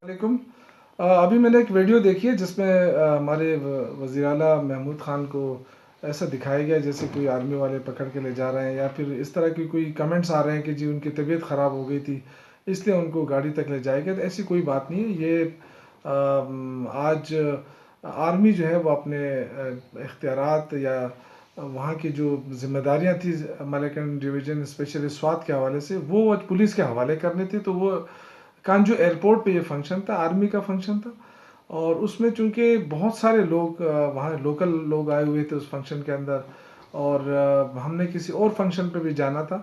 वालेकुम। अभी मैंने एक वीडियो देखी है जिसमें हमारे वज़ीर आला महमूद ख़ान को ऐसा दिखाया गया जैसे कोई आर्मी वाले पकड़ के ले जा रहे हैं, या फिर इस तरह की कोई कमेंट्स आ रहे हैं कि जी उनकी तबीयत ख़राब हो गई थी इसलिए उनको गाड़ी तक ले जाया गया। तो ऐसी कोई बात नहीं है। ये आज आर्मी जो है वो अपने इख्तियारात या वहाँ की जो ज़िम्मेदारियाँ थी मलकन डिवीज़न स्पेशली स्वात के हवाले से वो आज पुलिस के हवाले करनी थी। तो वो कांजू एयरपोर्ट पे ये फंक्शन था, आर्मी का फंक्शन था, और उसमें चूंकि बहुत सारे लोग वहाँ लोकल लोग आए हुए थे उस फंक्शन के अंदर, और हमने किसी और फंक्शन पे भी जाना था,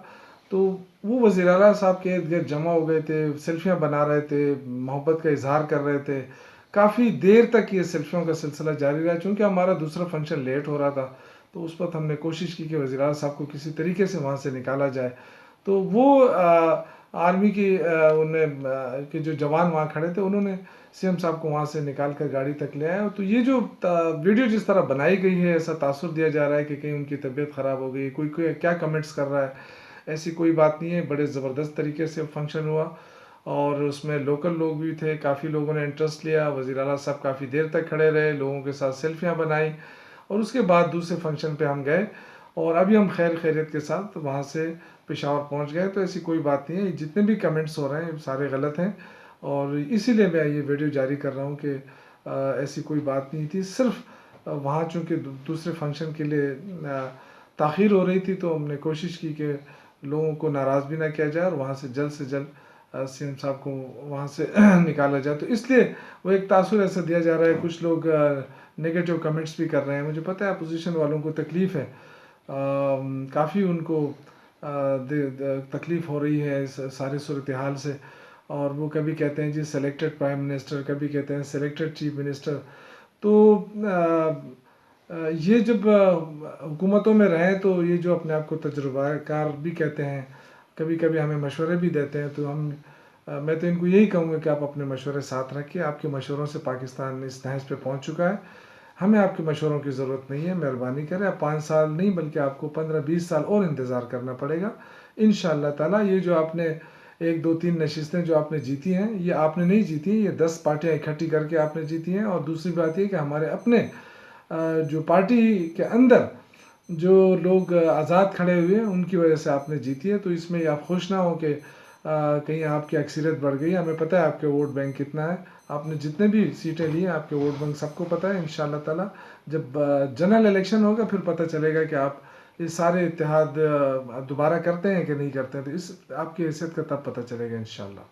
तो वो वज़ीर आला साहब के इर्द गिर्द जमा हो गए थे, सेल्फियाँ बना रहे थे, मोहब्बत का इजहार कर रहे थे। काफ़ी देर तक ये सेल्फियों का सिलसिला जारी रहा। चूँकि हमारा दूसरा फंक्शन लेट हो रहा था तो उस वक्त हमने कोशिश की कि वज़ीर आला साहब को किसी तरीके से वहाँ से निकाला जाए। तो वो आर्मी की उन्हें के जो जवान वहाँ खड़े थे उन्होंने सीएम साहब को वहाँ से निकाल कर गाड़ी तक ले आए। तो ये जो वीडियो जिस तरह बनाई गई है, ऐसा तासुर दिया जा रहा है कि कहीं उनकी तबीयत ख़राब हो गई, कोई कोई क्या कमेंट्स कर रहा है, ऐसी कोई बात नहीं है। बड़े ज़बरदस्त तरीके से फंक्शन हुआ और उसमें लोकल लोग भी थे, काफ़ी लोगों ने इंटरेस्ट लिया। वज़ीर आला साहब काफ़ी देर तक खड़े रहे, लोगों के साथ सेल्फियाँ बनाई, और उसके बाद दूसरे फंक्शन पे हम गए और अभी हम खैर खैरियत के साथ वहाँ से पेशावर पहुँच गए। तो ऐसी कोई बात नहीं है। जितने भी कमेंट्स हो रहे हैं सारे गलत हैं, और इसीलिए मैं ये वीडियो जारी कर रहा हूँ कि ऐसी कोई बात नहीं थी। सिर्फ वहाँ चूँकि दूसरे फंक्शन के लिए ताख़ीर हो रही थी तो हमने कोशिश की कि लोगों को नाराज़ भी ना किया जाए और वहाँ से जल्द सीएम साहब को वहाँ से निकाला जाए। तो इसलिए वो एक तासुर ऐसा दिया जा रहा है। कुछ लोग नेगेटिव कमेंट्स भी कर रहे हैं। मुझे पता है अपोजिशन वालों को तकलीफ़ है, काफ़ी उनको तकलीफ़ हो रही है इस सारी सूरत हाल से, और वो कभी कहते हैं जी सेलेक्टेड प्राइम मिनिस्टर, कभी कहते हैं सेलेक्टेड चीफ मिनिस्टर। तो ये जब हुकूमतों में रहें तो ये जो अपने आप को तजुर्बाकार भी कहते हैं, कभी कभी हमें मशवरे भी देते हैं, तो मैं तो इनको यही कहूँगा कि आप अपने मशवरे साथ रखिए। आपके मशवरों से पाकिस्तान इस तहस पे पहुँच चुका है। हमें आपके मशवरों की ज़रूरत नहीं है। मेहरबानी करें, आप 5 साल नहीं बल्कि आपको 15-20 साल और इंतज़ार करना पड़ेगा इंशाअल्लाह ताला। ये जो आपने 1-2-3 नशिस्तें जो आपने जीती हैं, ये आपने नहीं जीती, ये 10 पार्टियाँ इकट्ठी करके आपने जीती हैं। और दूसरी बात ये कि हमारे अपने जो पार्टी के अंदर जो लोग आज़ाद खड़े हुए हैं उनकी वजह से आपने जीती है। तो इसमें आप खुश ना हो कि कहीं आपकी अक्सरियत बढ़ गई। हमें पता है आपके वोट बैंक कितना है, आपने जितने भी सीटें ली हैं आपके वोट बैंक सबको पता है। इंशाअल्लाह ताला जब जनरल इलेक्शन होगा फिर पता चलेगा कि आप ये सारे इत्तेहाद दोबारा करते हैं कि नहीं करते हैं। तो इस आपकी हैसियत का तब पता चलेगा इंशाअल्लाह।